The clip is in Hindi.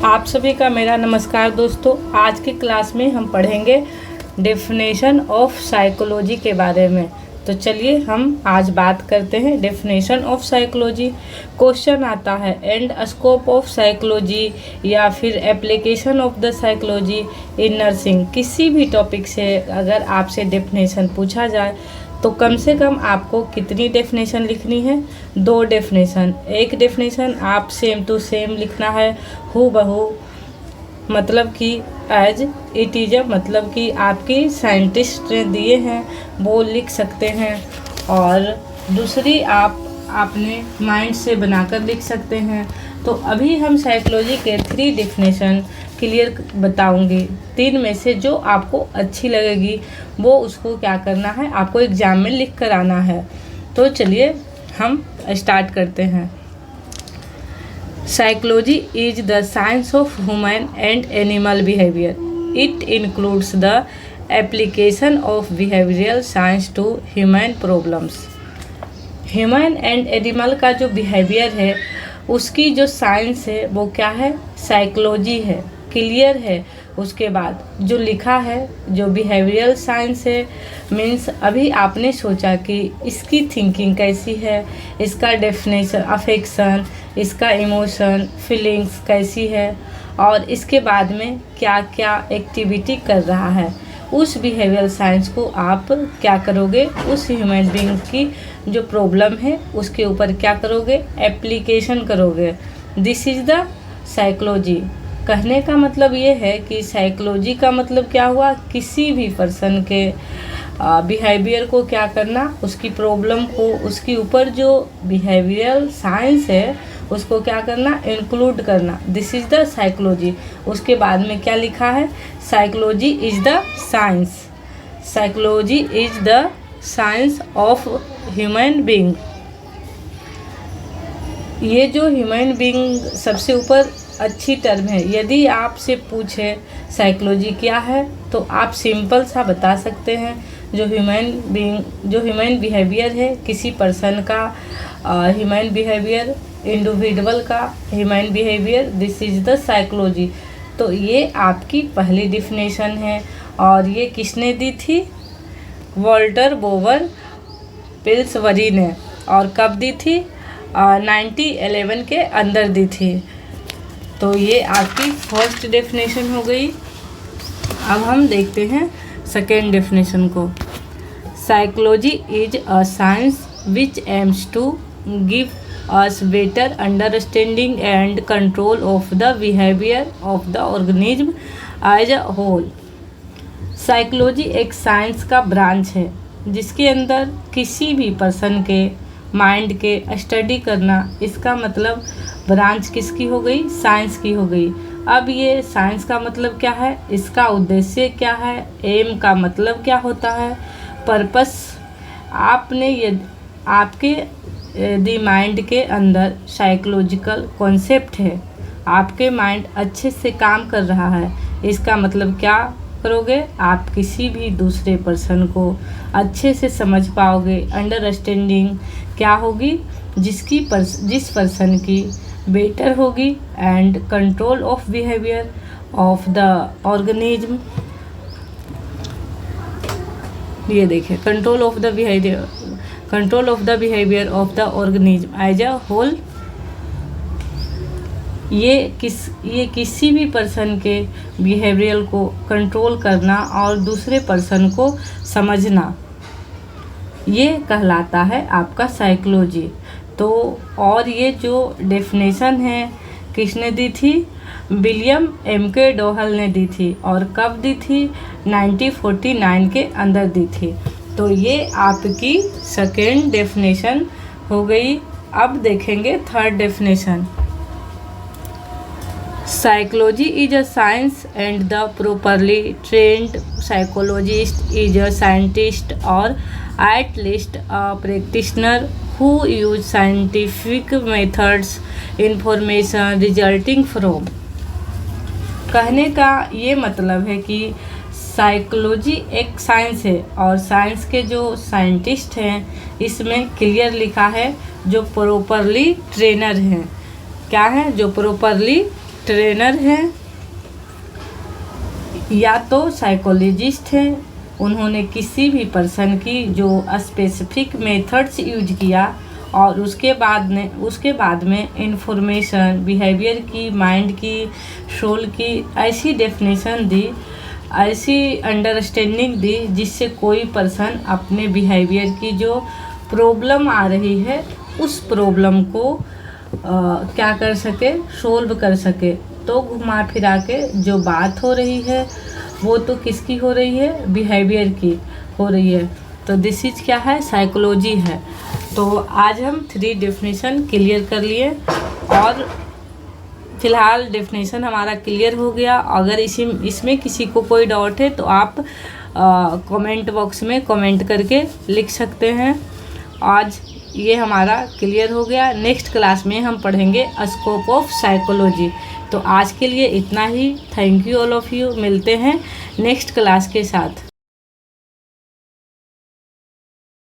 आप सभी का मेरा नमस्कार दोस्तों। आज की क्लास में हम पढ़ेंगे डेफिनेशन ऑफ साइकोलॉजी के बारे में। तो चलिए हम आज बात करते हैं डेफिनेशन ऑफ साइकोलॉजी। क्वेश्चन आता है एंड स्कोप ऑफ साइकोलॉजी या फिर application of the psychology in nursing. किसी भी टॉपिक से अगर आपसे डेफिनेशन पूछा जाए तो कम से कम आपको कितनी डेफिनेशन लिखनी है? 2 डेफिनेशन। एक डेफिनेशन आप सेम टू सेम लिखना है, हू बहू, मतलब कि एज इट इज़, मतलब कि आपकी साइंटिस्ट ने दिए हैं वो लिख सकते हैं। और दूसरी आप अपने माइंड से बनाकर लिख सकते हैं। तो अभी हम साइकोलॉजी के 3 डेफिनेशन क्लियर बताऊंगी। 3 में से जो आपको अच्छी लगेगी वो उसको क्या करना है, आपको एग्जाम में लिख कर आना है। तो चलिए हम स्टार्ट करते हैं। Psychology is the science of human and animal behaviour. It includes the application of behavioural science to human problems. Human and animal का जो बिहेवियर है उसकी जो साइंस है वो क्या है? साइकोलॉजी है। क्लियर है। उसके बाद जो लिखा है जो बिहेवियरल साइंस है, मीन्स अभी आपने सोचा कि इसकी थिंकिंग कैसी है, इसका डेफिनेशन, अफेक्शन, इसका इमोशन, फीलिंग्स कैसी है और इसके बाद में क्या क्या एक्टिविटी कर रहा है, उस बिहेवियरल साइंस को आप क्या करोगे, उस ह्यूमन बीइंग की जो प्रॉब्लम है उसके ऊपर क्या करोगे? एप्लीकेशन करोगे। This is the psychology. कहने का मतलब ये है कि साइकोलॉजी का मतलब क्या हुआ? किसी भी पर्सन के बिहेवियर को क्या करना, उसकी प्रॉब्लम को, उसके ऊपर जो बिहेवियरल साइंस है उसको क्या करना? इंक्लूड करना। This is the psychology. उसके बाद में क्या लिखा है? Psychology is the science. Psychology is the science of human being. ये जो ह्यूमन बीइंग सबसे ऊपर अच्छी टर्म है। यदि आपसे पूछे साइकोलॉजी क्या है तो आप सिंपल सा बता सकते हैं, जो ह्यूमन बिहेवियर है किसी पर्सन का, ह्यूमन बिहेवियर, इंडिविजुअल का human behaviour, this is the psychology. तो ये आपकी पहली डेफिनेशन है। और ये किसने दी थी? वॉल्टर बोवर पिल्सबरी ने। और कब दी थी? 1911 के अंदर दी थी। तो ये आपकी फर्स्ट डेफिनेशन हो गई। अब हम देखते हैं सेकेंड डेफिनेशन को। Psychology is a science which aims to give us better understanding and control of the behaviour of the organism as a whole. Psychology एक साइंस का ब्रांच है जिसके अंदर किसी भी पर्सन के माइंड के स्टडी करना। इसका मतलब ब्रांच किसकी हो गई? साइंस की हो गई। अब ये साइंस का मतलब क्या है, इसका उद्देश्य क्या है, एम का मतलब क्या होता है, पर्पस। आपने आपके यदि माइंड के अंदर साइकोलॉजिकल कॉन्सेप्ट है, आपके माइंड अच्छे से काम कर रहा है, इसका मतलब क्या करोगे? आप किसी भी दूसरे पर्सन को अच्छे से समझ पाओगे। अंडरस्टैंडिंग क्या होगी? जिस पर्सन की बेटर होगी and control of behaviour of the organism. ये देखिए, control of the behaviour of the organism as a whole. ये किसी भी पर्सन के बिहेवियर को कंट्रोल करना और दूसरे पर्सन को समझना, ये कहलाता है आपका साइकोलॉजी। तो और ये जो डेफिनेशन है किसने दी थी? William M.K. डोहल ने दी थी। और कब दी थी? 1949 के अंदर दी थी। तो ये आपकी सेकेंड डेफिनेशन हो गई। अब देखेंगे third definition. Psychology is a science and the properly trend psychologist is a scientist और at least a practitioner who use scientific methods information resulting from। कहने का ये मतलब है कि साइकोलॉजी एक साइंस है और साइंस के जो साइंटिस्ट हैं इसमें क्लियर लिखा है जो प्रॉपरली ट्रेनर हैं। क्या है? जो प्रॉपरली ट्रेनर हैं या तो साइकोलॉजिस्ट हैं, उन्होंने किसी भी पर्सन की जो स्पेसिफिक मेथड्स यूज किया और उसके बाद में इंफॉर्मेशन, बिहेवियर की, माइंड की, सोल की ऐसी डेफिनेशन दी, ऐसी अंडरस्टैंडिंग दी जिससे कोई पर्सन अपने बिहेवियर की जो प्रॉब्लम आ रही है उस प्रॉब्लम को क्या कर सके, सोल्व कर सके। तो घुमा फिरा के जो बात हो रही है वो तो किसकी हो रही है, बिहेवियर की हो रही है। तो दिस इज क्या है, साइकोलॉजी है। तो आज हम 3 डेफिनेशन क्लियर कर लिए और फिलहाल डेफिनेशन हमारा क्लियर हो गया। अगर इसमें किसी को कोई डाउट है तो आप कमेंट बॉक्स में कमेंट करके लिख सकते हैं। आज ये हमारा क्लियर हो गया। नेक्स्ट क्लास में हम पढ़ेंगे स्कोप ऑफ साइकोलॉजी। तो आज के लिए इतना ही। Thank you all of you. मिलते हैं नेक्स्ट क्लास के साथ।